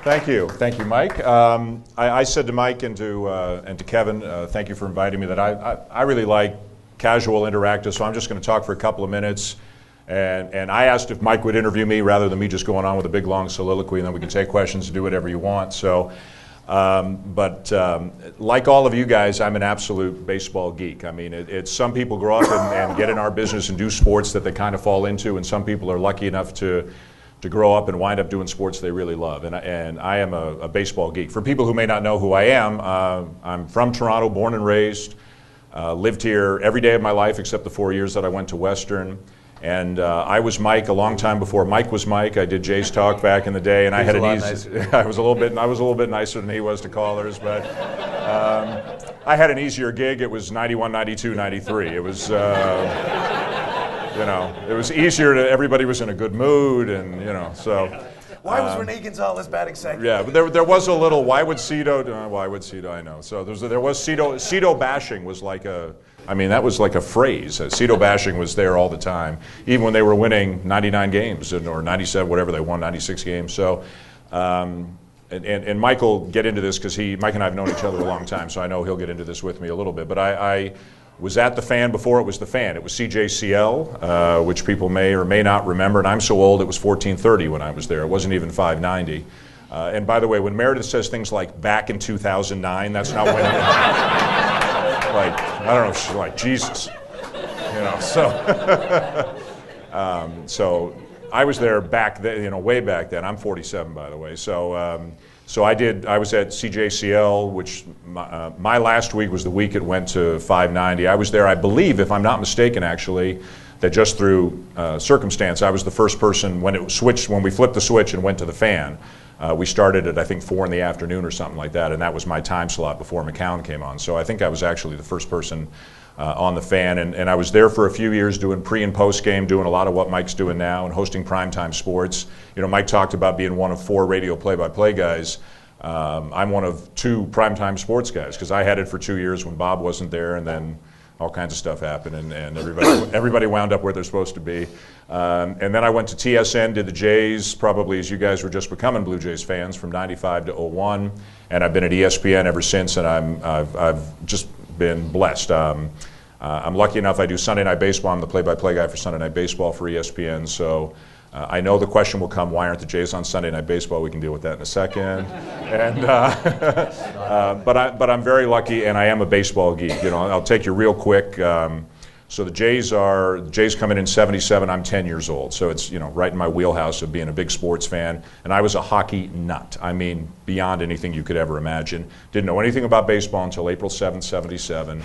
Thank you, Mike. I said to Mike and to Kevin, thank you for inviting me, that I really like casual, interactive, so I'm just going to talk for a couple of minutes. And I asked if Mike would interview me rather than me just going on with a big long soliloquy, and then we can take questions and do whatever you want. So, like all of you guys, I'm an absolute baseball geek. I mean, it's some people grow up and get in our business and do sports that they kind of fall into, and some people are lucky enough to grow up and wind up doing sports they really love. And I am a baseball geek. For people who may not know who I am, I'm from Toronto, born and raised, lived here every day of my life except the 4 years that I went to Western. And I was Mike a long time before Mike was Mike. I did Jay's Talk back in the day, and I had an easy. I was a little bit nicer than he was to callers, but I had an easier gig. It was 91, 92, 93. It was. It was easier to, everybody was in a good mood, and, so. Why was Rene Gonzalez batting second? Yeah, but there was a little, why would Cito, I know. So there was Cito bashing was like that was like a phrase. Cito bashing was there all the time, even when they were winning 99 games, or 97, whatever they won, 96 games. So, and Mike will get into this because Mike and I have known each other a long time, so I know he'll get into this with me a little bit. But I was at the Fan before it was the Fan. It was CJCL, which people may or may not remember, and I'm so old it was 1430 when I was there. It wasn't even 590. And by the way, when Meredith says things like back in 2009, that's not when, I don't know, she's like, Jesus. So I was there back then, way back then. I'm 47, by the way. So I was at CJCL, which my last week was the week it went to 590. I was there, I believe, if I'm not mistaken, actually, that just through circumstance, I was the first person when we flipped the switch and went to the Fan. We started at, I think, 4 in the afternoon or something like that, and that was my time slot before McCown came on. So I think I was actually the first person on the Fan, and I was there for a few years doing pre and post game, doing a lot of what Mike's doing now, and hosting primetime sports. Mike talked about being one of 4 radio play-by-play guys. I'm one of 2 primetime sports guys, because I had it for 2 years when Bob wasn't there, and then all kinds of stuff happened, and everybody wound up where they're supposed to be. And then I went to TSN, did the Jays, probably as you guys were just becoming Blue Jays fans, from 95 to 01, and I've been at ESPN ever since, and I've just been blessed. I'm lucky enough I do Sunday Night Baseball. I'm the play-by-play guy for Sunday Night Baseball for ESPN, so I know the question will come, why aren't the Jays on Sunday Night Baseball? We can deal with that in a second. And but I'm very lucky, and I am a baseball geek. I'll take you real quick. So the Jays come in 77. I'm 10 years old, so it's right in my wheelhouse of being a big sports fan. And I was a hockey nut. I mean, beyond anything you could ever imagine. Didn't know anything about baseball until April 7th, 77.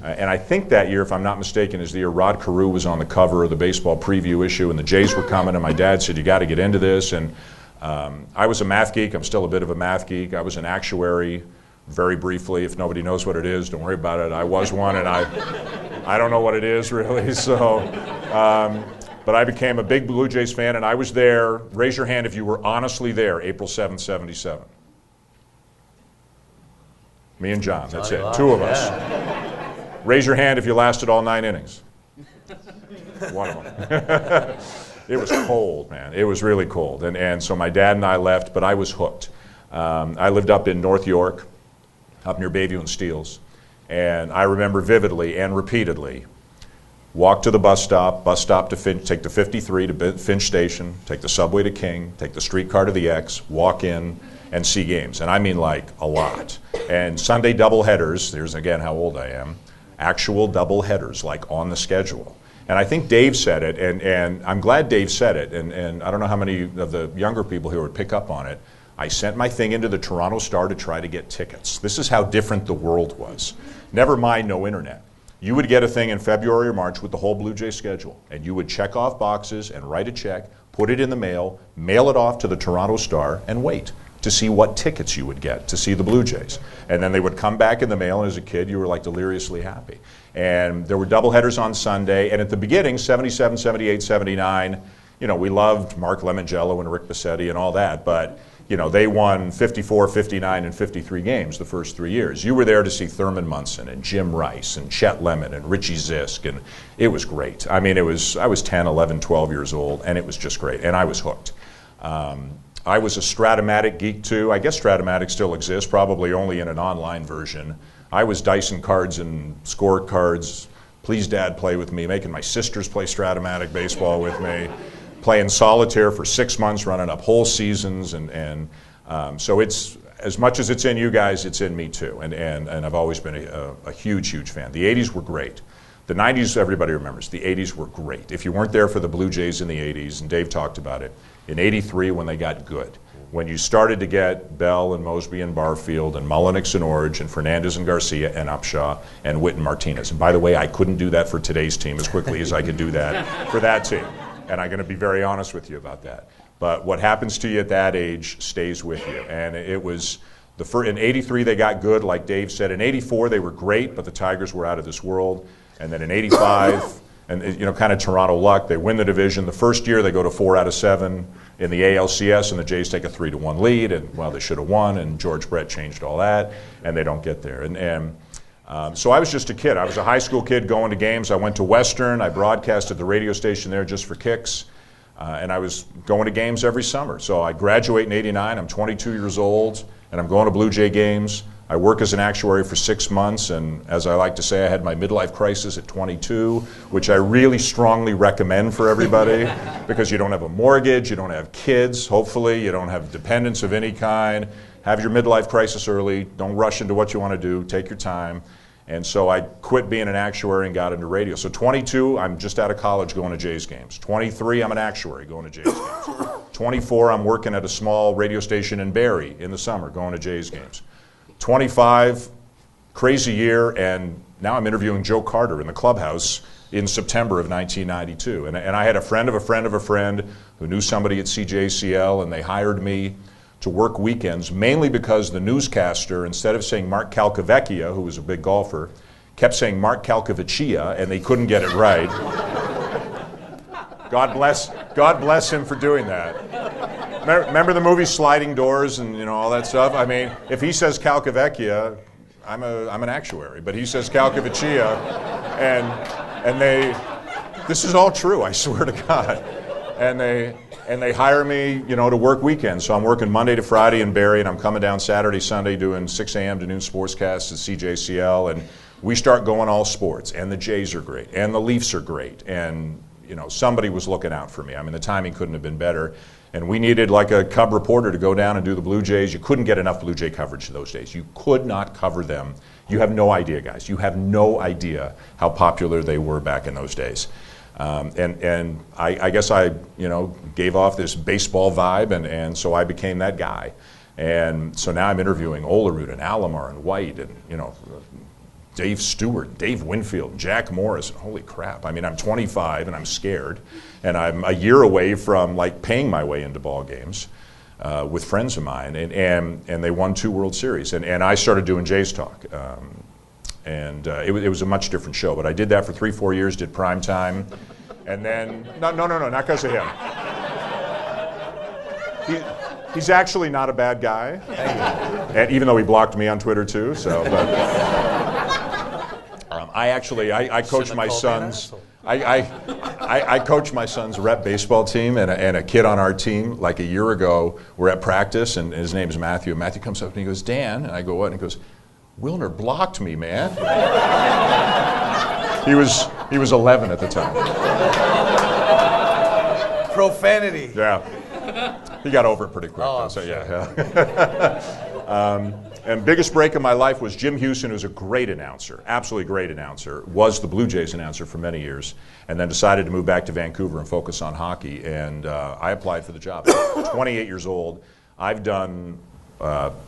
And I think that year, if I'm not mistaken, is the year Rod Carew was on the cover of the baseball preview issue, and the Jays were coming, and my dad said, you got to get into this. And I was a math geek. I'm still a bit of a math geek. I was an actuary very briefly. If nobody knows what it is, don't worry about it. I was one, and I don't know what it is really. So, but I became a big Blue Jays fan, and I was there. Raise your hand if you were honestly there, April 7th, 77. Me and John, that's it. 2 of us. Raise your hand if you lasted all 9 innings. One of them. It was cold, man. It was really cold. And so my dad and I left, but I was hooked. I lived up in North York, up near Bayview and Steeles. And I remember vividly and repeatedly walk to the bus stop to Finch, take the 53 to Finch Station, take the subway to King, take the streetcar to the X, walk in, and see games. And I mean like a lot. And Sunday doubleheaders, here's again how old I am, actual doubleheaders, like on the schedule. And I think Dave said it, and I'm glad Dave said it, and I don't know how many of the younger people here would pick up on it. I sent my thing into the Toronto Star to try to get tickets. This is how different the world was. Never mind no internet. You would get a thing in February or March with the whole Blue Jay schedule, and you would check off boxes and write a check, put it in the mail it off to the Toronto Star, and wait to see what tickets you would get to see the Blue Jays. And then they would come back in the mail, and as a kid, you were like deliriously happy. And there were doubleheaders on Sunday, and at the beginning, 77, 78, 79, we loved Mark Lemongello and Rick Bassetti and all that, but they won 54, 59, and 53 games the first 3 years. You were there to see Thurman Munson and Jim Rice and Chet Lemon and Richie Zisk, and it was great. I mean, I was 10, 11, 12 years old, and it was just great, and I was hooked. I was a Stratomatic geek too. I guess Stratomatic still exists, probably only in an online version. I was dicing cards and score cards. Please, Dad, play with me. Making my sisters play Stratomatic baseball with me. Playing solitaire for 6 months, running up whole seasons, and so it's as much as it's in you guys, it's in me too. And I've always been a huge, huge fan. The '80s were great. The '90s, everybody remembers. The '80s were great. If you weren't there for the Blue Jays in the '80s, and Dave talked about it, in '83 when they got good, when you started to get Bell and Mosby and Barfield and Mullenix and Orge and Fernandez and Garcia and Upshaw and Witt and Martinez. And by the way, I couldn't do that for today's team as quickly as I could do that for that team. And I'm going to be very honest with you about that. But what happens to you at that age stays with you. And it was in '83 they got good, like Dave said. In '84 they were great, but the Tigers were out of this world. And then in '85, and kind of Toronto luck, they win the division. The first year they go to 4 out of 7 in the ALCS, and the Jays take a 3-1 lead. And well, they should have won. And George Brett changed all that, and they don't get there. So I was just a kid. I was a high school kid going to games. I went to Western. I broadcasted the radio station there just for kicks. And I was going to games every summer. So I graduate in '89. I'm 22 years old, and I'm going to Blue Jay games. I work as an actuary for 6 months, and as I like to say, I had my midlife crisis at 22, which I really strongly recommend for everybody because you don't have a mortgage, you don't have kids, hopefully, you don't have dependents of any kind. Have your midlife crisis early. Don't rush into what you want to do. Take your time. And so I quit being an actuary and got into radio. So 22, I'm just out of college going to Jays games. 23, I'm an actuary going to Jays games. 24, I'm working at a small radio station in Barrie in the summer going to Jays games. 25, crazy year, and now I'm interviewing Joe Carter in the clubhouse in September of 1992. And I had a friend of a friend of a friend who knew somebody at CJCL, and they hired me to work weekends, mainly because the newscaster, instead of saying Mark Calcavecchia, who was a big golfer, kept saying Mark Calcavecchia, and they couldn't get it right. God bless him for doing that. Remember the movie Sliding Doors and all that stuff? I mean, if he says Calcavecchia, I'm an actuary, but he says Calcavecchia, and this is all true, I swear to God. And they hire me, to work weekends. So I'm working Monday to Friday in Barrie, and I'm coming down Saturday, Sunday doing 6 a.m. to noon sportscasts at CJCL, and we start going all sports. And the Jays are great, and the Leafs are great, and somebody was looking out for me. I mean, the timing couldn't have been better. And we needed like a Cub reporter to go down and do the Blue Jays. You couldn't get enough Blue Jay coverage those days. You could not cover them. You have no idea, guys. You have no idea how popular they were back in those days. And I guess I, gave off this baseball vibe, and so I became that guy. And so now I'm interviewing Olerud and Alomar and White and, Dave Stewart, Dave Winfield, Jack Morris. Holy crap. I mean, I'm 25 and I'm scared. And I'm a year away from paying my way into ball games with friends of mine. And they won 2 World Series. And I started doing Jays Talk. It was a much different show. But I did that for 3-4 years, did prime time. And then, no, not because of him. He's actually not a bad guy. And even though he blocked me on Twitter too. So, I coach my son's. I coach my son's rep baseball team, and a kid on our team like a year ago. We're at practice, and his name's Matthew. And Matthew comes up and he goes, "Dan," and I go, "What?" And he goes, "Wilner blocked me, man." He was 11 at the time. Profanity. Yeah, he got over it pretty quick. Oh, so yeah. And biggest break in my life was Jim Houston, who's a great announcer, absolutely great announcer, was the Blue Jays announcer for many years, and then decided to move back to Vancouver and focus on hockey. And I applied for the job. I'm 28 years old. I've done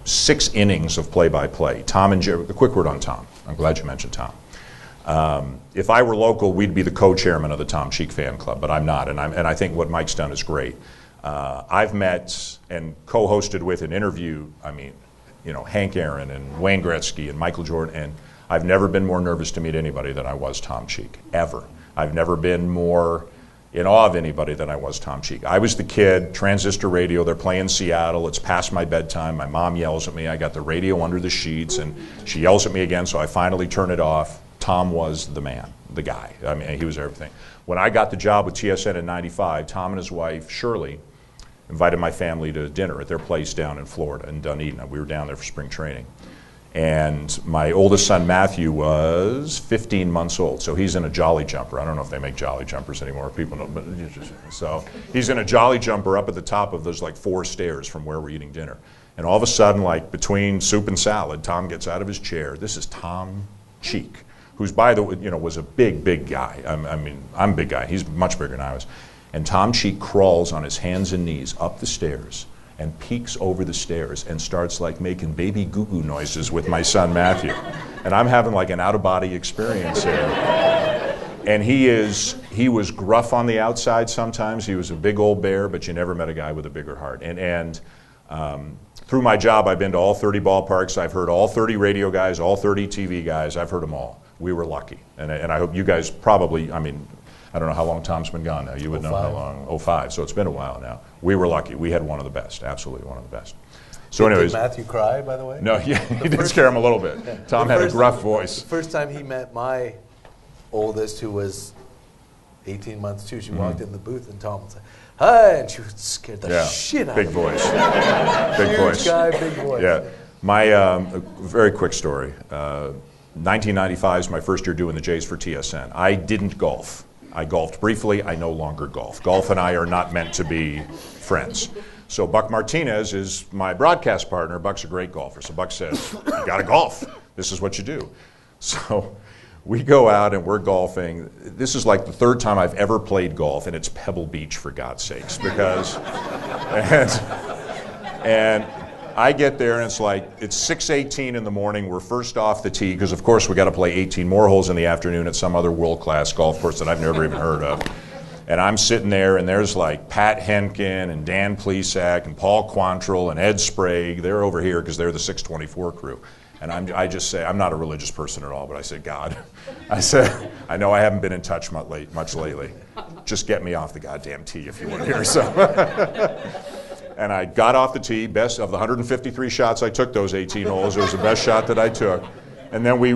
6 innings of play-by-play. Tom and Jerry, a quick word on Tom. I'm glad you mentioned Tom. If I were local, we'd be the co-chairman of the Tom Cheek fan club, but I'm not, and I think what Mike's done is great. I've met and co-hosted with and interviewed, Hank Aaron and Wayne Gretzky and Michael Jordan, and I've never been more nervous to meet anybody than I was Tom Cheek, ever. I've never been more in awe of anybody than I was Tom Cheek. I was the kid, transistor radio, they're playing Seattle, it's past my bedtime, my mom yells at me, I got the radio under the sheets, and she yells at me again, so I finally turn it off. Tom was the man, the guy. He was everything. When I got the job with TSN in '95, Tom and his wife, Shirley, invited my family to dinner at their place down in Florida, in Dunedin. We were down there for spring training. And my oldest son, Matthew, was 15 months old. So he's in a Jolly Jumper. I don't know if they make Jolly Jumpers anymore. People know. But so he's in a Jolly Jumper up at the top of those like 4 stairs from where we're eating dinner. And all of a sudden, like between soup and salad, Tom gets out of his chair. This is Tom Cheek, who's, by the way, was a big guy. I mean, I'm a big guy. He's much bigger than I was. And Tom Cheek crawls on his hands and knees up the stairs and peeks over the stairs and starts like making baby goo-goo noises with my son Matthew. And I'm having like an out-of-body experience here. And he was gruff on the outside sometimes. He was a big old bear, but you never met a guy with a bigger heart. And through my job, I've been to all 30 ballparks. I've heard all 30 radio guys, all 30 TV guys. I've heard them all. We were lucky. And I hope you guys probably, I mean, I don't know how long Tom's been gone now. You would know how long. 05, so it's been a while now. We were lucky. We had one of the best, absolutely one of the best. So anyways. Did Matthew cry, by the way? No, yeah, he did scare him a little bit. Tom had a gruff voice. The first time he met my oldest, who was 18 months too, she walked in the booth and Tom was like, hi, and she was scared the shit out of him. Big voice. Big voice. Huge guy, big voice. Yeah. My very quick story. 1995 is my first year doing the Jays for TSN. I didn't golf. I golfed briefly. I no longer golf. Golf and I are not meant to be friends. So Buck Martinez is my broadcast partner. Buck's a great golfer. So Buck says, you got to golf. This is what you do. So we go out and we're golfing. This is like the 3rd time I've ever played golf, and it's Pebble Beach, for God's sakes, because, and I get there and it's like, it's 6:18 in the morning. We're first off the tee because, of course, we got to play 18 more holes in the afternoon at some other world-class golf course that I've never even heard of. And I'm sitting there, and there's like Pat Henkin and Dan Plesac and Paul Quantrill and Ed Sprague. They're over here because they're the 624 crew. And I just say, I'm not a religious person at all, but I said, God, I said, I know I haven't been in touch much lately. Just get me off the goddamn tee if you want to hear something. And I got off the tee, best of the 153 shots I took those 18 holes, it was the best shot that I took. And then we,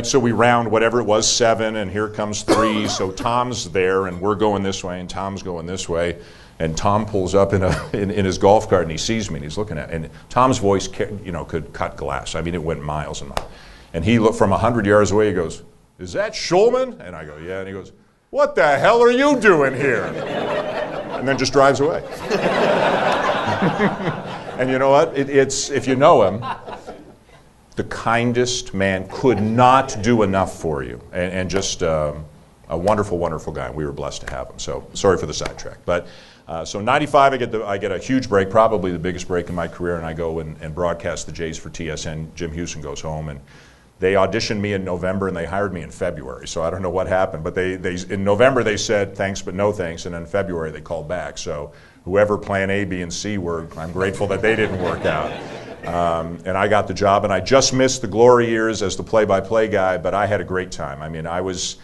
so we round whatever it was, 7, and here comes 3. So Tom's there, and we're going this way, and Tom's going this way. And Tom pulls up in his golf cart, and he sees me, and he's looking at it. And Tom's voice, could cut glass. I mean, it went miles and miles. And he looked from 100 yards away, he goes, is that Shulman? And I go, yeah. And he goes, what the hell are you doing here? And then just drives away. And you know what? It's if you know him, the kindest man, could not do enough for you. And just a wonderful, wonderful guy. We were blessed to have him. So sorry for the sidetrack. But so 95, I get a huge break, probably the biggest break in my career, and I go and broadcast the Jays for TSN. Jim Houston goes home, and they auditioned me in November, and they hired me in February. So I don't know what happened, but they in November they said thanks but no thanks, and in February they called back. So whoever plan A, B, and C were, I'm grateful that they didn't work out. And I got the job, and I just missed the glory years as the play-by-play guy, but I had a great time. I mean, I was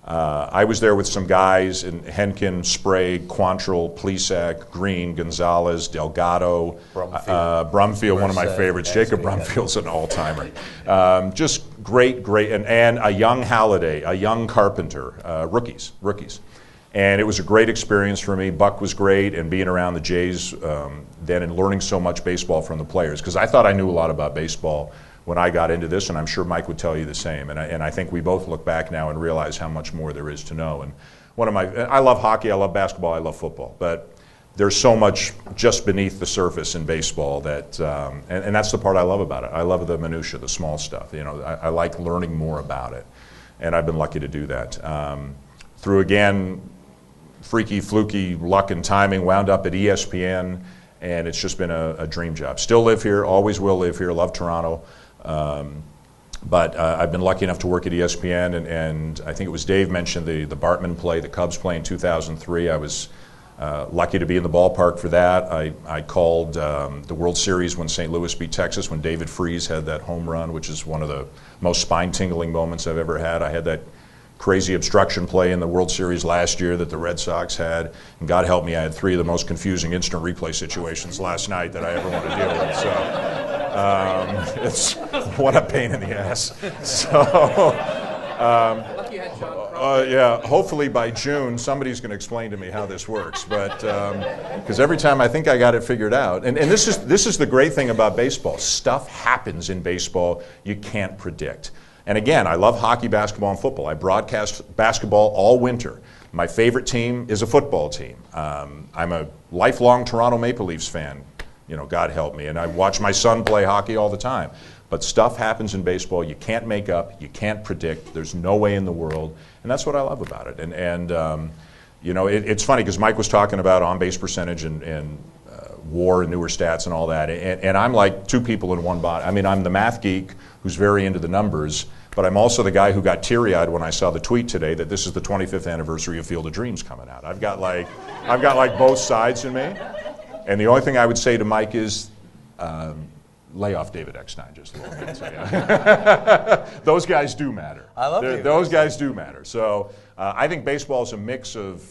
there with some guys in Henkin, Sprague, Quantrill, Plesac, Green, Gonzalez, Delgado, Brumfield, one of my favorites. Jacob Brumfield's an all-timer. Just great, and a young Halliday, a young Carpenter, rookies. And it was a great experience for me. Buck was great, and being around the Jays then and learning so much baseball from the players, because I thought I knew a lot about baseball when I got into this, and I'm sure Mike would tell you the same. And I think we both look back now and realize how much more there is to know. And I love hockey, I love basketball, I love football, but there's so much just beneath the surface in baseball that, and that's the part I love about it. I love the minutia, the small stuff. I like learning more about it, and I've been lucky to do that. Through again, freaky, fluky luck and timing, wound up at ESPN, and it's just been a dream job. Still live here, always will live here, love Toronto. But I've been lucky enough to work at ESPN, and I think it was Dave mentioned the Bartman play, the Cubs play in 2003. I was lucky to be in the ballpark for that. I called the World Series when St. Louis beat Texas, when David Freese had that home run, which is one of the most spine-tingling moments I've ever had. I had that crazy obstruction play in the World Series last year that the Red Sox had. And God help me, I had 3 of the most confusing instant replay situations last night that I ever want to deal with. So it's what a pain in the ass. So Yeah, hopefully by June somebody's going to explain to me how this works. But because every time I think I got it figured out, and this is the great thing about baseball. Stuff happens in baseball you can't predict. And again, I love hockey, basketball, and football. I broadcast basketball all winter. My favorite team is a football team. I'm a lifelong Toronto Maple Leafs fan. You know, God help me. And I watch my son play hockey all the time. But stuff happens in baseball you can't make up, you can't predict. There's no way in the world. And that's what I love about it. And you know, it's funny because Mike was talking about on-base percentage and WAR and newer stats and all that. And I'm like two people in one body. I mean, I'm the math geek who's very into the numbers, but I'm also the guy who got teary-eyed when I saw the tweet today that this is the 25th anniversary of Field of Dreams coming out. I've got like both sides in me. And the only thing I would say to Mike is lay off David Eckstein just a little bit. So, yeah. Those guys do matter. I love you. Those guys do matter. So I think baseball is a mix of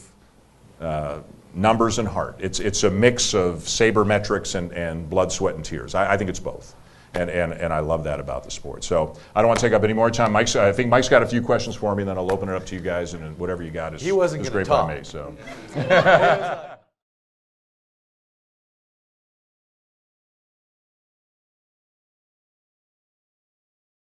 numbers and heart. It's a mix of sabermetrics and blood, sweat, and tears. I think it's both. And I love that about the sport. So I don't want to take up any more time. I think Mike's got a few questions for me, and then I'll open it up to you guys, and whatever you got is he wasn't great by me. So.